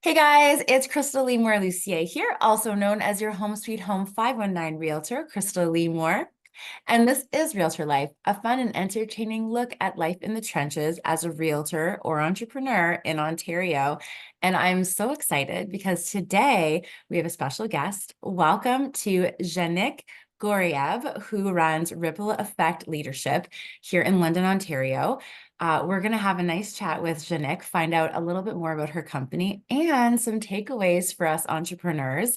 Hey guys, it's Krystal Lee Moore Lucier here, also known as your Home Sweet Home 519 Realtor, Krystal Lee Moore. And this is Realtor Life, a fun and entertaining look at life in the trenches as a realtor or entrepreneur in Ontario. And I'm so excited because today we have a special guest. Welcome to Janic Gorayeb, who runs Ripple Effect Leadership here in London, Ontario. We're going to have a nice chat with Janic, find out a little bit more about her company and some takeaways for us entrepreneurs.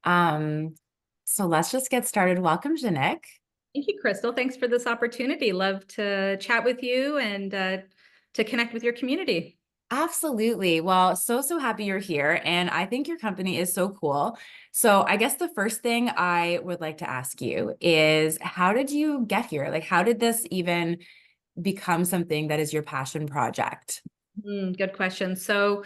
So let's just get started. Welcome, Janic. Thank you, Krystal. Thanks for this opportunity. Love to chat with you and to connect with your community. Absolutely. Well, so happy you're here. And I think your company is so cool. So I guess the first thing I would like to ask you is, how did you get here? Like, how did this even become something that is your passion project? Good question. So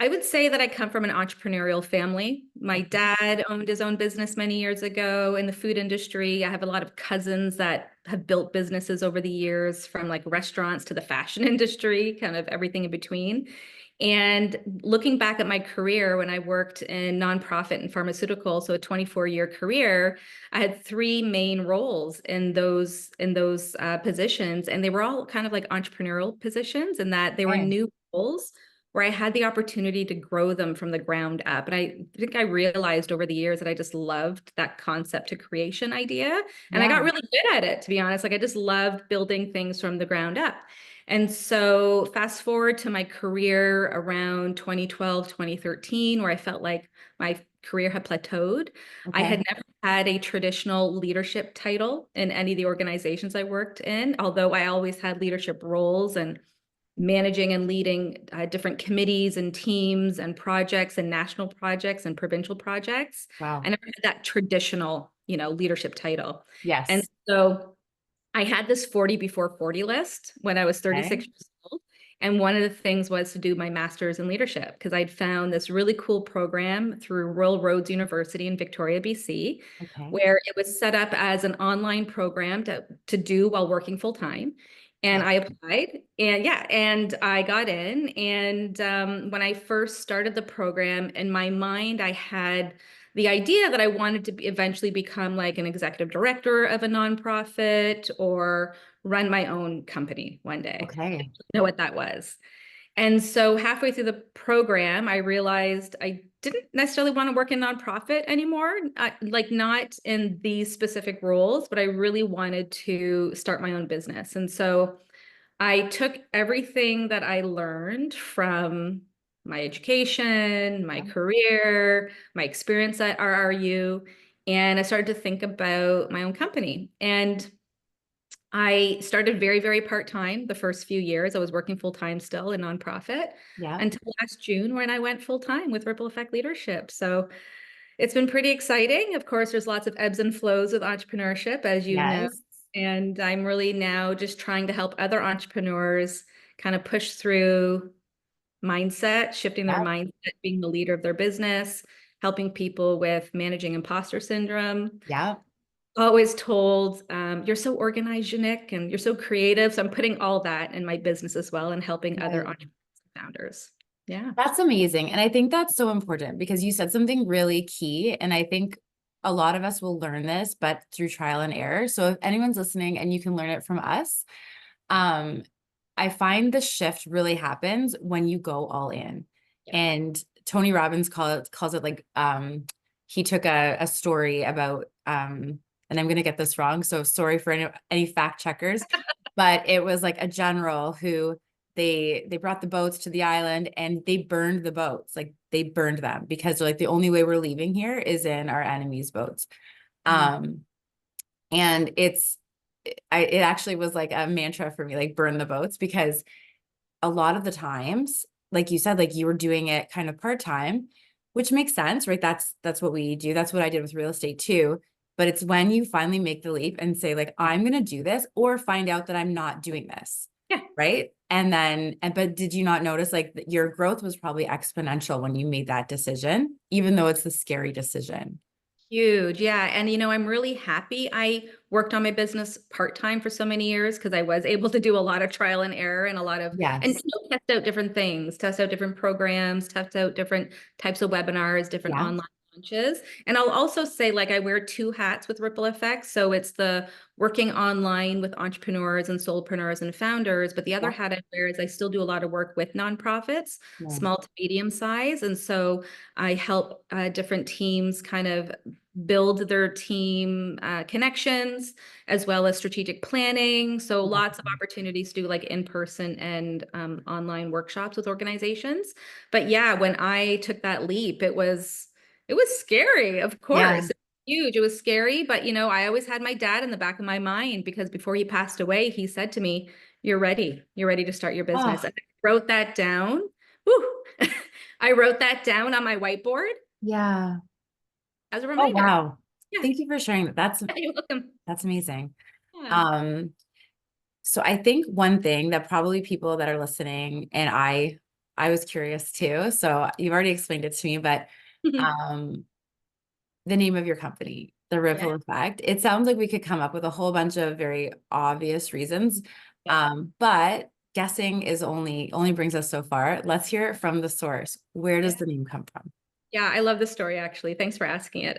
I would say that I come from an entrepreneurial family. My dad owned his own business many years ago in the food industry. I have a lot of cousins that have built businesses over the years, from like restaurants to the fashion industry, kind of everything in between. And looking back at my career when I worked in nonprofit and pharmaceutical, so a 24-year career, I had three main roles in those positions, and they were all kind of like entrepreneurial positions, in that they were Okay. new roles where I had the opportunity to grow them from the ground up. And I think I realized over the years that I just loved that concept to creation idea. And I got Yeah. really good at it, to be honest. Like, I just loved building things from the ground up. And so fast forward to my career around 2012, 2013, where I felt like my career had plateaued. I Okay. had never had a traditional leadership title in any of the organizations I worked in, although I always had leadership roles and managing and leading different committees and teams and projects and national projects and provincial projects. I Wow. never had that traditional, leadership title. And Yes. so I had this 40 before 40 list when I was Okay. 36 years old. And one of the things was to do my master's in leadership, because I'd found this really cool program through Royal Roads University in Victoria, BC, Okay. where it was set up as an online program to do while working full time. And Yeah. I applied, and yeah, and I got in. And when I first started the program, in my mind, I had the idea that I wanted to eventually become like an executive director of a nonprofit or run my own company one day. I Okay. didn't know what that was. And so halfway through the program, I realized I didn't necessarily want to work in nonprofit anymore, like not in these specific roles, but I really wanted to start my own business. And so I took everything that I learned from my education, my Yeah. career, my experience at RRU, and I started to think about my own company. And I started very, very part-time the first few years. I was working full-time still in nonprofit Yeah. until last June, when I went full-time with Ripple Effect Leadership. So it's been pretty exciting. Of course, there's lots of ebbs and flows with entrepreneurship, as you know. Yes. And I'm really now just trying to help other entrepreneurs kind of push through mindset, shifting their Yeah. mindset, being the leader of their business, helping people with managing imposter syndrome. Yeah. Always told, you're so organized, Janic, and you're so creative. So I'm putting all that in my business as well, and helping other Right. entrepreneurs and founders. Yeah. That's amazing. And I think that's so important because you said something really key. And I think a lot of us will learn this, but through trial and error. So if anyone's listening and you can learn it from us, um, I find the shift really happens when you go all in. Yeah. And Tony Robbins calls it like he took a story about and I'm gonna get this wrong, so sorry for any fact checkers, but it was like a general who they brought the boats to the island and they burned the boats, like they burned them because they're like, the only way we're leaving here is in our enemies' boats. Mm. Um, and it actually was like a mantra for me, like burn the boats, because a lot of the times, like you said, like you were doing it kind of part-time, which makes sense, right? That's what we do. That's what I did with real estate too. But it's when you finally make the leap and say, like, I'm going to do this, or find out that I'm not doing this, Yeah. right? But did you not notice like your growth was probably exponential when you made that decision, even though it's the scary decision? Huge. Yeah. And, I'm really happy I worked on my business part-time for so many years because I was able to do a lot of trial and error and and Yes. test out different things, test out different programs, test out different types of webinars, different Yeah. online launches. And I'll also say, like, I wear two hats with Ripple Effects. So it's the working online with entrepreneurs and solopreneurs and founders. But the other Yeah. hat I wear is I still do a lot of work with nonprofits, Nice. small to medium size. And so I help different teams kind of build their team connections as well as strategic planning. So lots of opportunities to do like in-person and online workshops with organizations. But yeah, when I took that leap, it was scary, of Yeah. course. It was huge. It was scary, but I always had my dad in the back of my mind because before he passed away, he said to me, "You're ready. You're ready to start your business." Oh, And I wrote that down. Whew. I wrote that down on my whiteboard yeah. as a Oh, reminder. wow. Yeah, Thank you for sharing that. you're welcome. That's amazing. Yeah. Um, so I think one thing that probably people that are listening, and I was curious too. So you've already explained it to me, but um, the name of your company, the Yeah. Ripple Effect, it sounds like we could come up with a whole bunch of very obvious reasons. Yeah. But guessing is only brings us so far. Let's hear it from the source. Where does Yeah. the name come from? Yeah, I love this story actually. Thanks for asking it.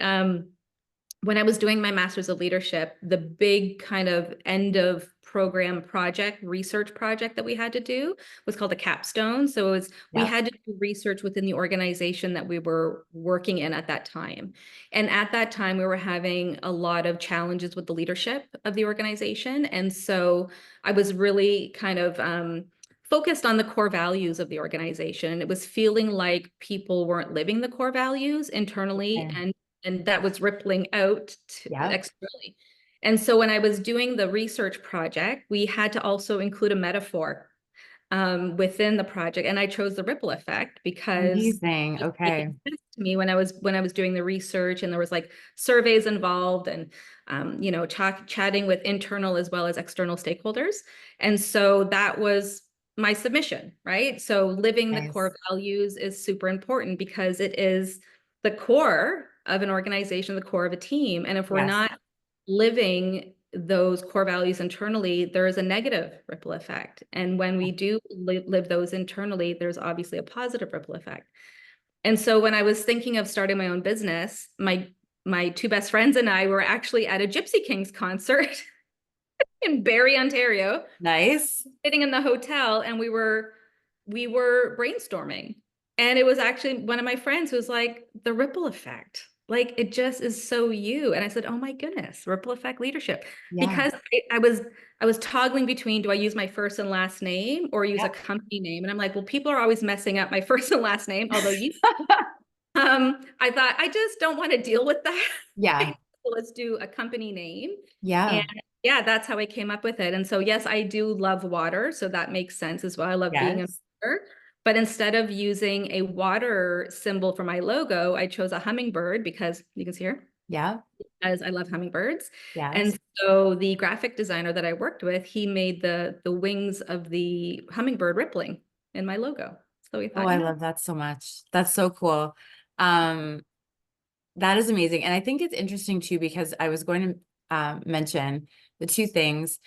When I was doing my master's of leadership, the big kind of end of program project, research project that we had to do was called a capstone. So we Yep. had to do research within the organization that we were working in at that time. And at that time, we were having a lot of challenges with the leadership of the organization. And so I was really kind of focused on the core values of the organization. It was feeling like people weren't living the core values internally Okay. and that was rippling out Yep. externally. And so when I was doing the research project, we had to also include a metaphor within the project, and I chose the ripple effect because Amazing. it was Okay. making sense to me when I was doing the research, and there was like surveys involved, and chatting with internal as well as external stakeholders, and so that was my submission, right? So living the core Nice. values is super important because it is the core of an organization, the core of a team. And if we're Yes. not living those core values internally, there is a negative ripple effect. And when we do live those internally, there's obviously a positive ripple effect. And so when I was thinking of starting my own business, my two best friends and I were actually at a Gypsy Kings concert in Barrie, Ontario, Nice. sitting in the hotel, and we were brainstorming. And it was actually one of my friends who was like, the ripple effect. Like it just is so you. And I said, oh my goodness, ripple effect leadership. Yeah. Because I was toggling between, do I use my first and last name or use a Yep. company name? And I'm like, well, people are always messing up my first and last name, although I thought I just don't want to deal with that. Yeah. So let's do a company name. And Yeah. yeah, that's how I came up with it. And so, yes, I do love water. So that makes sense as well. I love being in Yes. water. But instead of using a water symbol for my logo, I chose a hummingbird because you can see here, Yeah. as I love hummingbirds. Yes. And so the graphic designer that I worked with, he made the wings of the hummingbird rippling in my logo. So we Oh, thought, I you know, love that so much. That's so cool. Um, that is amazing. And I think it's interesting too, because I was going to mention the two things,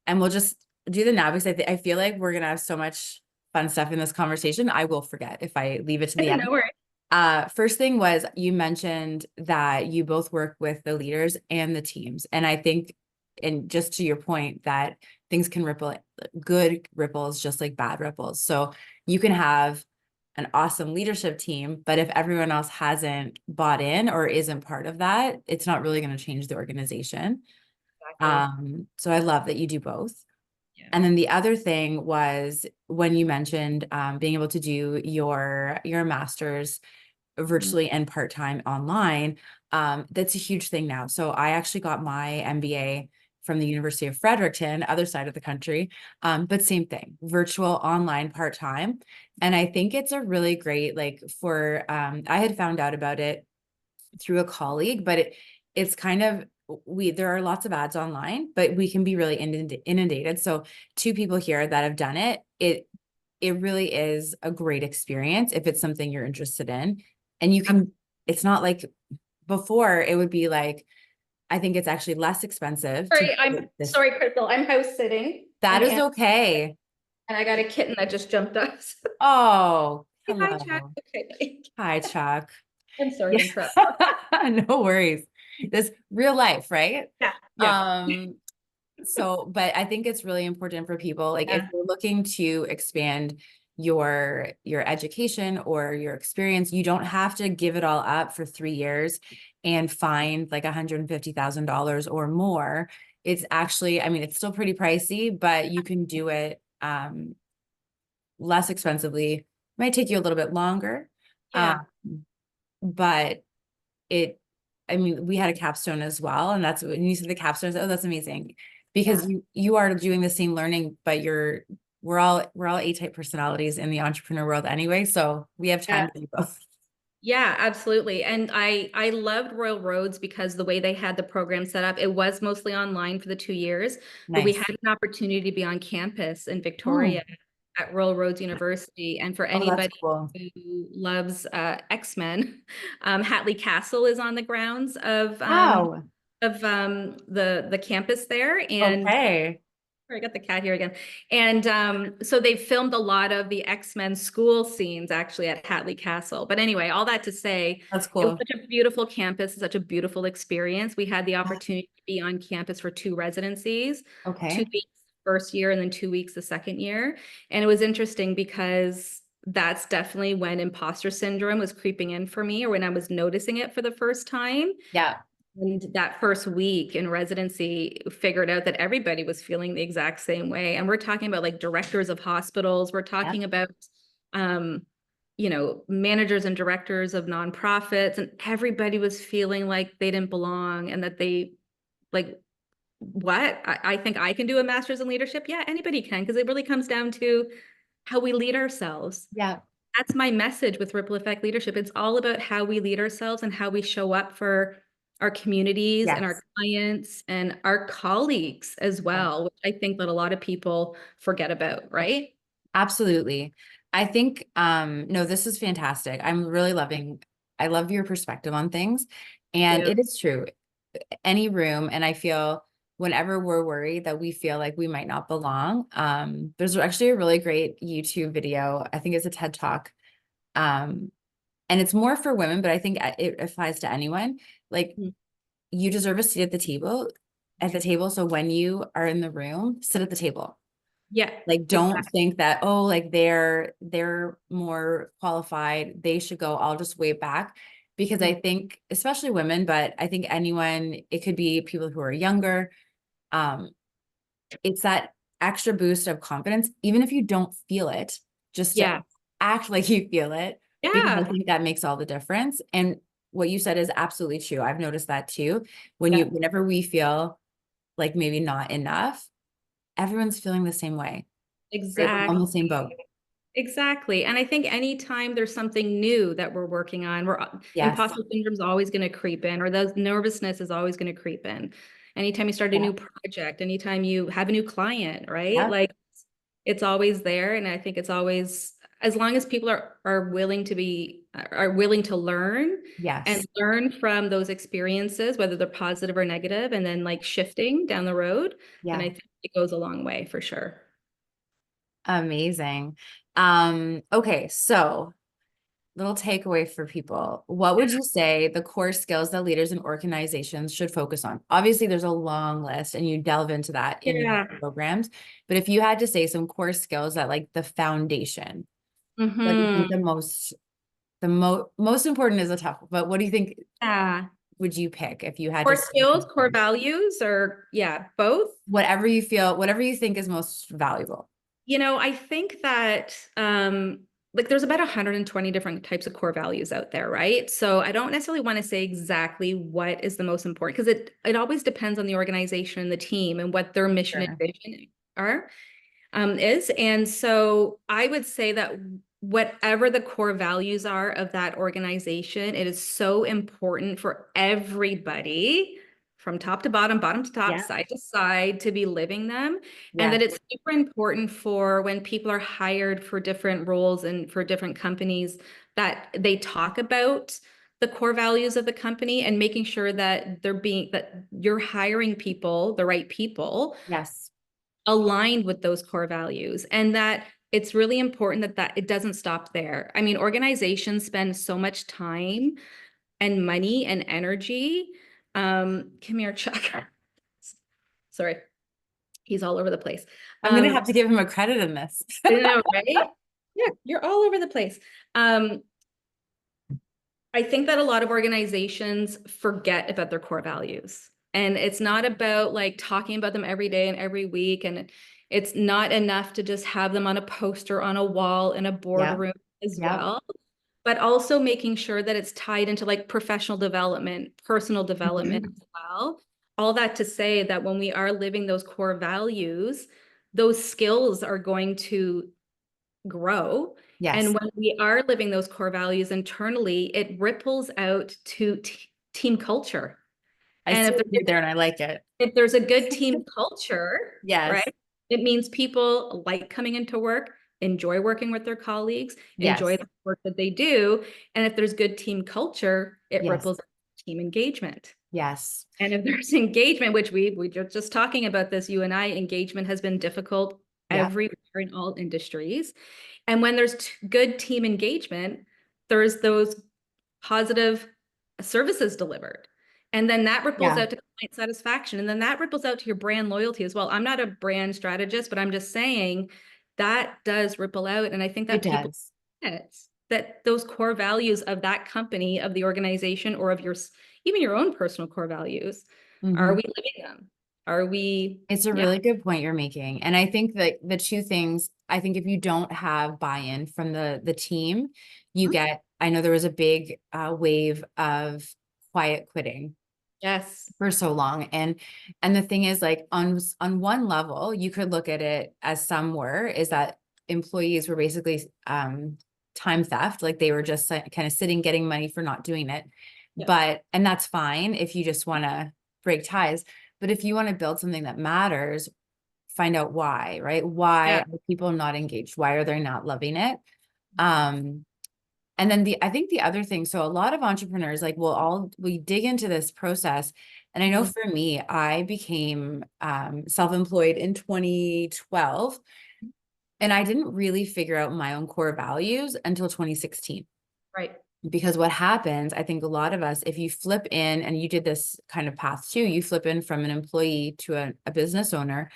and we'll just do them now because I feel like we're gonna have so much fun stuff in this conversation. I will forget if I leave it to the end. no worries. First thing was you mentioned that you both work with the leaders and the teams. And I think, and just to your point, that things can ripple, good ripples, just like bad ripples. So you can have an awesome leadership team, but if everyone else hasn't bought in or isn't part of that, it's not really going to change the organization. Exactly. So I love that you do both. Yeah. And then the other thing was when you mentioned being able to do your master's Mhm. virtually and part-time online. That's a huge thing now. So I actually got my MBA from the University of Fredericton, other side of the country. But same thing, virtual, online, part-time. And I think it's a really great, like for, I had found out about it through a colleague, but it's kind of, there are lots of ads online, but we can be really inundated. So two people here that have done it, it really is a great experience if it's something you're interested in. And you can, it's not like before it would be like, I think it's actually less expensive to Sorry, do I'm this. sorry, Krystal. I'm house sitting That is okay. and I got a kitten that just jumped us. Oh, Hi, Jack. hello. Okay, bye. Hi, Chuck. I'm sorry to Yeah. interrupt. No worries. This real life, right? Yeah, yeah, Um, so, but I think it's really important for people, like if yeah, you're looking to expand your education or your experience, you don't have to give it all up for 3 years and find like $150,000 or more. It's actually, I mean, it's still pretty pricey, but you can do it less expensively. Might take you a little bit longer. Um, yeah, but it, I mean, we had a capstone as well, and that's when you said the capstone, oh, that's amazing, because yeah, you are doing the same learning, but we're all A-type personalities in the entrepreneur world anyway, so we have yeah. time to do both. Yeah, absolutely. And I loved Royal Roads because the way they had the program set up, it was mostly online for the 2 years, but we had Nice. an opportunity to be on campus in Hmm. Victoria at Royal Roads University. And for Oh, that's anybody cool. who loves X-Men, Hatley Castle is on the grounds Wow. the campus there. And Okay. I got the cat here again. And so they filmed a lot of the X-Men school scenes actually at Hatley Castle. But anyway, all that to say, That's it was cool. such a beautiful campus, such a beautiful experience. We had the opportunity to be on campus for 2 residencies, Okay. 2 weeks first year and then 2 weeks the second year. And it was interesting because that's definitely when imposter syndrome was creeping in for me, or when I was noticing it for the first time. Yeah. And that first week in residency, figured out that everybody was feeling the exact same way. And we're talking about like directors of hospitals. We're Yeah. talking about, um, managers and directors of nonprofits, and everybody was feeling like they didn't belong and that they like, what? I think I can do a master's in leadership. Yeah, anybody can, because it really comes down to how we lead ourselves. Yeah. That's my message with Ripple Effect Leadership. It's all about how we lead ourselves and how we show up for our communities and our Yes. clients and our colleagues as Yeah. well, which I think that a lot of people forget about, right? Absolutely. I think no, this is fantastic. I'm really loving, I love your perspective on things. And Yeah. it is true. Any room, and I feel whenever we're worried that we feel like we might not belong, there's actually a really great YouTube video. I think it's a TED Talk. And it's more for women, but I think it applies to anyone. Like, Mm. you deserve a seat at the table. So when you are in the room, sit at the table. Yeah, Like, don't exactly. think that, oh, like they're more qualified, they should go, I'll just wait back. Because I Mm. think, especially women, but I think anyone, it could be people who are younger, um, it's that extra boost of confidence, even if you don't feel it, just to Yeah. act like you feel it, because I Yeah. think that makes all the difference. And what you said is absolutely true. I've noticed that too. Yeah. Whenever we feel like maybe not enough, everyone's feeling the same way. Right? We're on Exactly. the same boat. Exactly. And I think anytime there's something new that we're working on, Yes. imposter syndrome is always going to creep in, or those nervousness is always going to creep in. Anytime you start a Yeah. new project, anytime you have a new client, right? Yeah. Like it's always there. And I think it's always, as long as people are willing to learn and Yes. learn from those experiences, whether they're positive or negative, and then like shifting down the road, then I Yeah. think it goes a long way for sure. Amazing. Okay, so little takeaway for people. What would you say the core skills that leaders and organizations should focus on? Obviously, there's a long list and you delve into that in your Yeah. programs. But if you had to say some core skills that like the foundation, what do you Hmm. think the most important is a tough, but what do you think Yeah. would you pick if you had to Core say skills, core something? values, or yeah, both. Whatever you feel, whatever you think is most valuable. I think that like there's about 120 different types of core values out there, right? So I don't necessarily want to say exactly what is the most important, because it always depends on the organization and the team and what their mission and Sure. vision are. Is. And so I would say that whatever the core values are of that organization, it is so important for everybody from top to bottom, bottom to top, Yeah. side to side to be living them. And Yeah. that it's super important for when people are hired for different roles and for different companies, that they talk about the core values of the company and making sure that that you're hiring people, the right people, Yes. aligned with those core values, and that it's really important that it doesn't stop there. I mean, organizations spend so much time and money and energy. Come here, Chuck. Sorry, he's all over the place. I'm gonna have to give him a credit in this. I know, right? Yeah, you're all over the place. I think that a lot of organizations forget about their core values. And it's not about like talking about them every day and every week. And it's not enough to just have them on a poster on a wall in a Yeah. boardroom as Yeah. well, but also making sure that it's tied into like professional development, personal development Mhm. as well. All that to say that when we are living those core values, those skills are going to grow. And Yes. when we are living those core values internally, it ripples out to team culture. I And see what you did there and I like it. if there's a good team culture, Yes. right, it means people like coming into work, enjoy working with their colleagues, enjoy Yes. the work that they do. And if there's good team culture, it Yes. ripples out team engagement. Yes. And if there's engagement, which we just talking about this, you and I, engagement has been difficult Yeah. everywhere in all industries. And when there's good team engagement, there's those positive services delivered. And then that ripples Yeah. out to client satisfaction. And then that ripples out to your brand loyalty as well. I'm not a brand strategist, but I'm just saying that does ripple out. And I think It that people does. forget that those core values of that company, of the organization, or of even your own personal core values, are Mhm. we living them? Are we, It's a yeah. really good point you're making. And I think that the two things, I think if you don't have buy-in from the team, you get, I know there was a big wave of quiet quitting Yes. for so long. And the thing is, like, on one level, you could look at it as some were, is that employees were basically time theft, like they were just kind of sitting getting money for not doing it. Yeah. But and that's fine if you just want to break ties. But if you want to build something that matters, find out why, right? Why Yeah. are people not engaged? Why are they not loving it? Um, and then I think the other thing, so a lot of entrepreneurs, like we dig into this process. And I know Mhm. for me, I became self-employed in 2012, and I didn't really figure out my own core values until 2016. Right. Because what happens, I think a lot of us, if you flip in, and you did this kind of path too, you flip in from an employee to a business owner,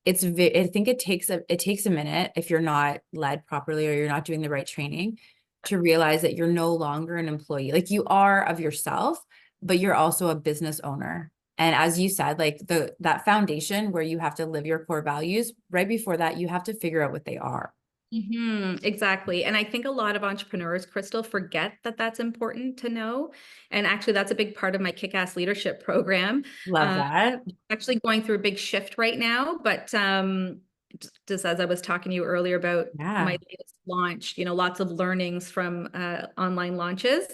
I think it takes a minute if you're not led properly or you're not doing the right training to realize that you're no longer an employee. Like, you are of yourself, but you're also a business owner. And as you said, like that foundation where you have to live your core values, right before that, you have to figure out what they are. Exactly. And I think a lot of entrepreneurs, Krystal, forget that that's important to know. And actually, that's a big part of my kick-ass leadership program. Love Uh, that. Actually going through a big shift right now, but just as I was talking to you earlier about my Yeah. latest launch, lots of learnings from online launches.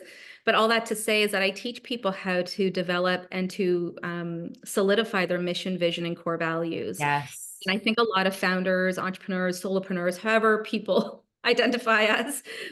But all that to say is that I teach people how to develop and to solidify their mission, vision, and core values. Yes. And I think a lot of founders, entrepreneurs, solopreneurs, however people identify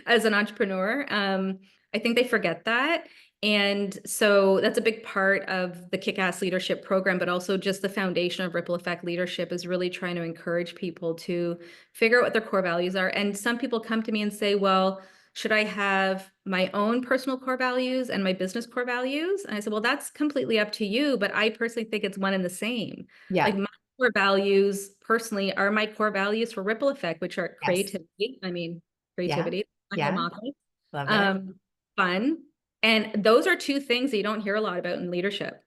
as an entrepreneur, I think they forget that. And so that's a big part of the Kick-Ass Leadership Program, but also just the foundation of Ripple Effect Leadership is really trying to encourage people to figure out what their core values are. And some people come to me and say, well, should I have my own personal core values and my business core values? And I said, well, that's completely up to you, but I personally think it's one and the same. Yeah. Like, my core values personally are my core values for Ripple Effect, which are Yes. creativity. I mean, Yeah. creativity, my home Yeah. office, Love it. fun. And those are two things that you don't hear a lot about in leadership,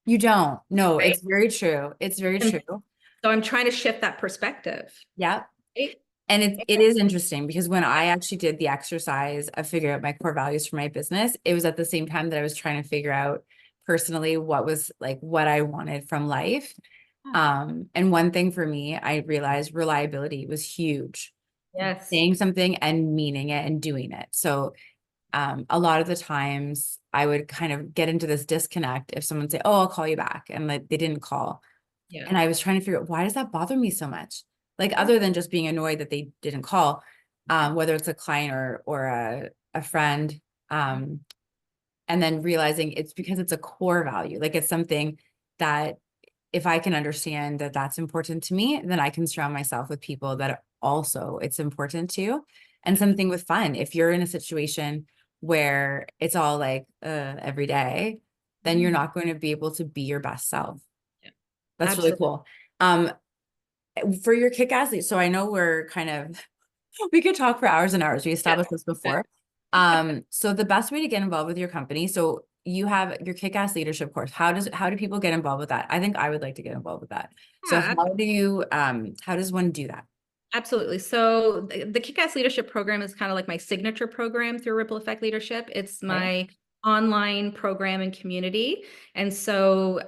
You don't. No, right? it's very true. It's very And true. so I'm trying to shift that perspective. Yeah. Right? And it is interesting because when I actually did the exercise of figuring out my core values for my business, it was at the same time that I was trying to figure out personally what I wanted from life. And one thing for me, I realized reliability was huge. Yes. Saying something and meaning it and doing it. So a lot of the times I would kind of get into this disconnect if someone say, "Oh, I'll call you back," and like they didn't call. Yeah. And I was trying to figure out, why does that bother me so much? Like, Yeah. other than just being annoyed that they didn't call, whether it's a client or a friend. Um, and then realizing it's because it's a core value. Like it's something that if I can understand that that's important to me, then I can surround myself with people that also it's important to. And something with fun. If you're in a situation where it's all like every day, then you're not going to be able to be your best self. Yeah, That's really absolutely. cool. Um, for your kick athlete, so I know we're kind of we could talk for hours and hours. We Yeah. established this before. So the best way to get involved with your company, so you have your kick-ass leadership course. How do people get involved with that? I think I would like to get involved with that. So Yeah, how does one do that? absolutely. So the Kick-Ass Leadership Program is kind of like my signature program through Ripple Effect Leadership. It's Okay. my online program and community. And so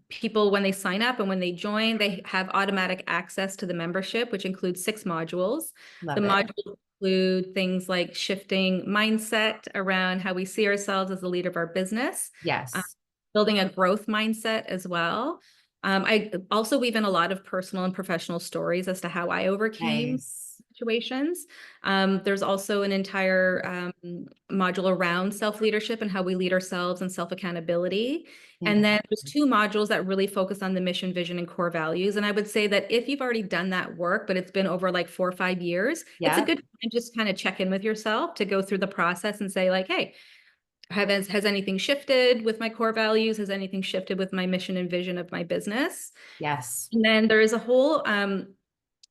people, when they sign up and when they join, they have automatic access to the membership, which includes 6 modules. The Love it. modules include things like shifting mindset around how we see ourselves as the leader of our business, uh, Yes. building a growth mindset as well. I also weave in a lot of personal and professional stories as to how I overcame Nice. situations. There's also an entire module around self-leadership and how we lead ourselves and self-accountability. And then there's Fantastic. 2 modules that really focus on the mission, vision, and core values. And I would say that if you've already done that work, but it's been over like 4 or 5 years, it's a Yeah. good time just kind of check in with yourself to go through the process and say like, hey, has anything shifted with my core values? Has anything shifted with my mission and vision of my business? Yes. And then there is a whole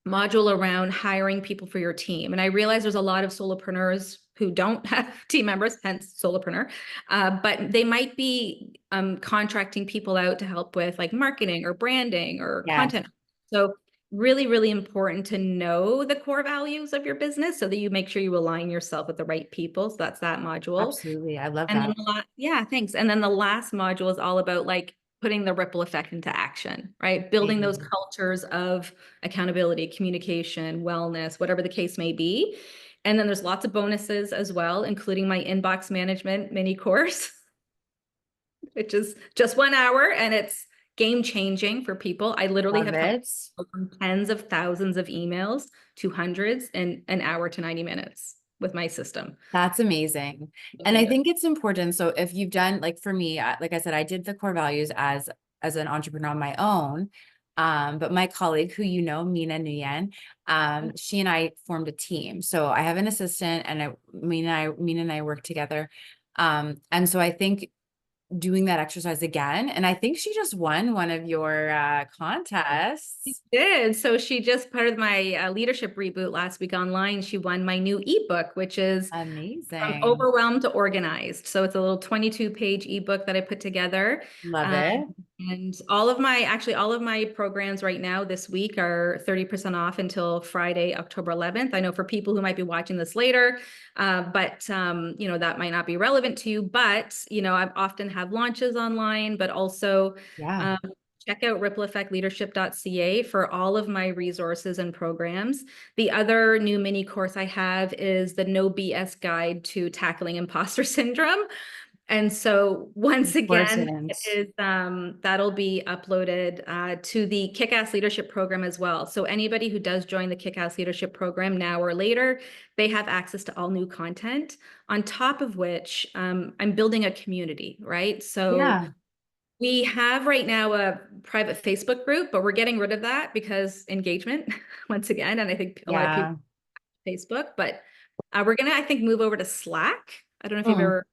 module around hiring people for your team. And I realize there's a lot of solopreneurs who don't have team members, hence solopreneur, but they might be contracting people out to help with like marketing or branding or Yes. content. So really, really important to know the core values of your business so that you make sure you align yourself with the right people. So that's that module. Absolutely. I love And then that. yeah, thanks. And then the last module is all about like putting the ripple effect into action, right? Building those Amazing. cultures of accountability, communication, wellness, whatever the case may be. And then there's lots of bonuses as well, including my inbox management mini course, which is just 1 hour and it's game changing for people. I literally Love have helped it. go from tens of thousands of emails to hundreds in an hour to 90 minutes with my system. That's amazing. And I Okay. think it's important. So if you've done, like for me, like I said, I did the core values as an entrepreneur on my own. But my colleague who you know, Mina Nguyen, she and I formed a team. So I have an assistant and Mina and I work together. And so I think doing that exercise again, and I think she just won one of your She contests. did. So she just part of my leadership reboot last week online. She won my new ebook, which is From Amazing. Overwhelmed to Organized. So it's a little 22-page ebook that I put together. Love Um, it. and actually all of my programs right now this week are 30% off until Friday, October 11th. I know for people who might be watching this later, but that might not be relevant to you. But, I often have launches online, but also Yeah. um, check out rippleeffectleadership.ca for all of my resources and programs. The other new mini course I have is the No BS Guide to Tackling Imposter Syndrome. And so once again, Important. it is that'll be uploaded to the Kick-Ass Leadership Program as well. So anybody who does join the Kick-Ass Leadership Program now or later, they have access to all new content. On top of which, I'm building a community, right? So Yeah. we have right now a private Facebook group, but we're getting rid of that because engagement, once again, and I think a lot of people Yeah. Facebook, but we're gonna, I think, move over to Slack. I don't know if you've Mm. ever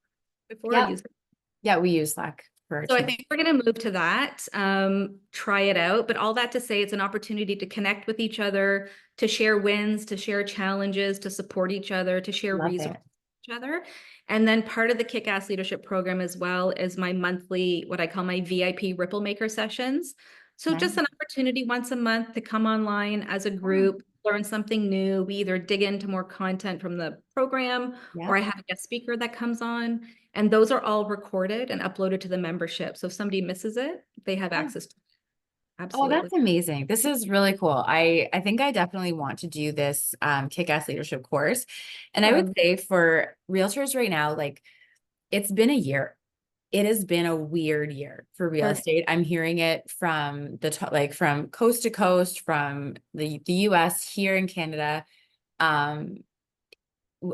before Yeah. used it. Yeah, we use Slack for our So I team. think we're gonna move to that, try it out. But all that to say, it's an opportunity to connect with each other, to share wins, to share challenges, to support each other, to share Love resources it. with each other. And then part of the Kick-Ass Leadership Program as well is my monthly, what I call my VIP Ripple Maker sessions. So just Nice. an opportunity once a month to come online as a group, learn something new. We either dig into more content from the program Yeah. or I have a guest speaker that comes on. And those are all recorded and uploaded to the membership. So if somebody misses it, they have Yeah. access to it. Oh, Absolutely. that's amazing. This is really cool. I think I definitely want to do this kick-ass leadership course. And I would say for realtors right now, like it's been a year. It has been a weird year for real estate. I'm hearing it from like from coast to coast, from the US here in Canada. Um,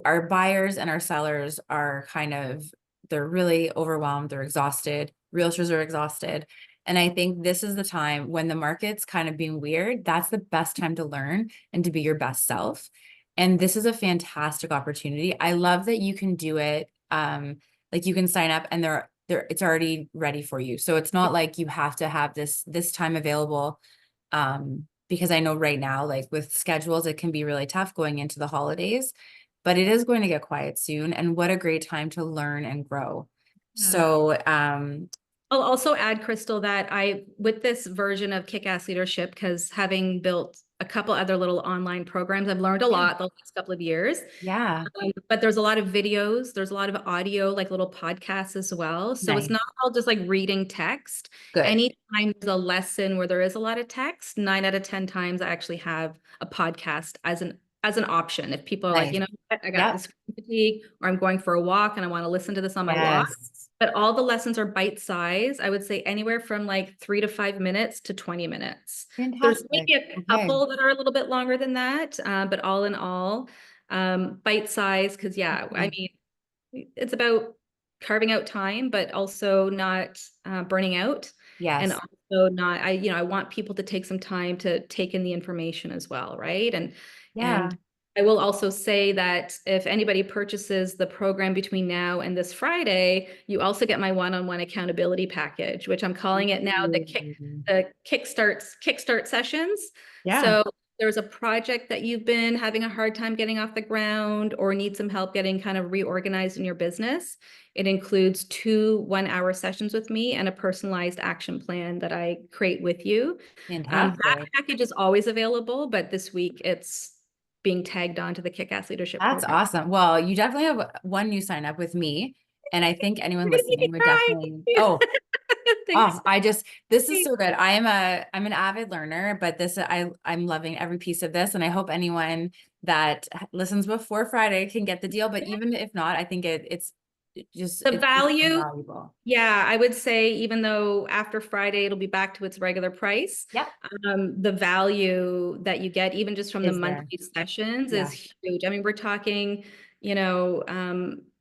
our buyers and our sellers are kind of they're really overwhelmed, they're exhausted, realtors are exhausted. And I think this is the time when the market's kind of being weird, that's the best time to learn and to be your best self. And this is a fantastic opportunity. I love that you can do it. Like you can sign up and it's already ready for you. So it's not like you have to have this time available. Because I know right now, like with schedules, it can be really tough going into the holidays, but it is going to get quiet soon. And what a great time to learn and grow. Yeah. So, I'll also add, Krystal, that with this version of Kick-Ass Leadership, because having built a couple other little online programs, I've learned a lot the last couple of years. yeah, But there's a lot of videos, there's a lot of audio, like little podcasts as well. So it's nice, not all just like reading text. good, Anytime there's a lesson where there is a lot of text, 9 out of 10 times I actually have a podcast as an option. If people are like, nice. I got Yep. this fatigue, or I'm going for a walk and I want to listen to this on my walk. Yes. But all the lessons are bite size. I would say anywhere from like 3 to 5 minutes to 20 minutes. There's Fantastic. maybe a Okay. couple that are a little bit longer than that, but all in all, bite size. Because I Mhm. mean, it's about carving out time, but also not burning out, and Yes. also not. I want people to take some time to take in the information as well, right? Yeah. And I will also say that if anybody purchases the program between now and this Friday, you also get my one-on-one accountability package, which I'm calling it now Ooh. the kickstart sessions. Yeah. So there's a project that you've been having a hard time getting off the ground or need some help getting kind of reorganized in your business. It includes 2 1-hour sessions with me and a personalized action plan that I create with you. That Fantastic. package is always available, but this week it's being tagged on to the Kick-Ass Leadership That's Program. awesome. Well, you definitely have one new sign up with me. And I think anyone You're gonna make listening me would cry. definitely, oh, Thanks. this is so good. I'm an avid learner, but I'm loving every piece of this. And I hope anyone that listens before Friday can get the deal. But even if not, I think The it's just value, invaluable. yeah, I would say even though after Friday it'll be back to its regular price, Yep. the value that you get even just from the Is there. monthly sessions Yeah. is huge. I mean, we're talking,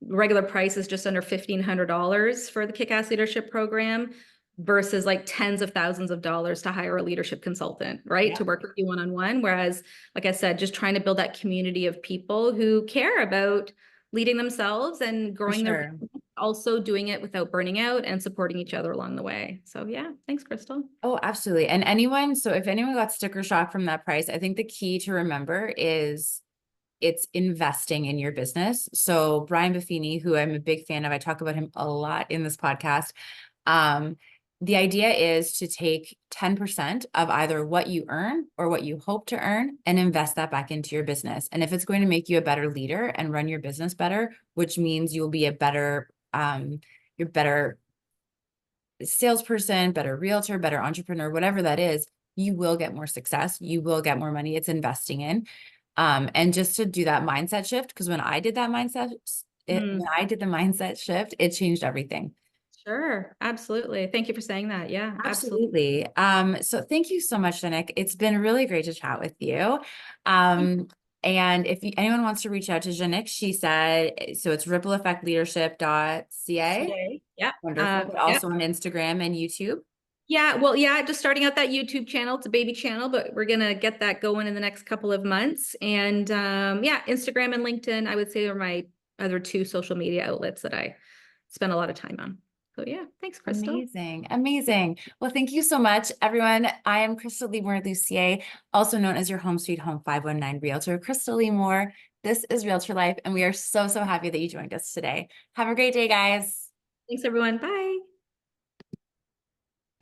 regular price is just under $1,500 for the Kick-Ass Leadership Program versus like tens of thousands of dollars to hire a leadership consultant, right? To Yeah. work with you one-on-one. Whereas, like I said, just trying to build that community of people who care about leading themselves and For growing their, sure. also doing it without burning out and supporting each other along the way. So yeah, thanks, Krystal. Oh, absolutely. And so if anyone got sticker shock from that price, I think the key to remember is it's investing in your business. So Brian Buffini, who I'm a big fan of, I talk about him a lot in this podcast. Um, the idea is to take 10% of either what you earn or what you hope to earn and invest that back into your business. And if it's going to make you a better leader and run your business better, which means you'll be you're better salesperson, better realtor, better entrepreneur, whatever that is, you will get more success. You will get more money. It's investing in. And just to do that mindset shift, because when I did that when I did the mindset shift, it changed everything. Sure, absolutely. Thank you for saying that. Yeah, absolutely. Absolutely. So thank you so much, Janic. It's been really great to chat with you. And if anyone wants to reach out to Janic, she said, so it's rippleeffectleadership.ca. CA. Yeah. Wonderful. But Yeah. also on Instagram and YouTube. Yeah, well, yeah, just starting out that YouTube channel. It's a baby channel, but we're gonna get that going in the next couple of months. And yeah, Instagram and LinkedIn, I would say, are my other 2 social media outlets that I spend a lot of time on. So yeah, thanks, Krystal. Amazing. Amazing. Well, thank you so much, everyone. I am Krystal Lee Moore Lucier, also known as your Home Sweet Home 519 Realtor, Krystal Lee Moore. This is Realtor Life, and we are so, so happy that you joined us today. Have a great day, guys. Thanks, everyone. Bye.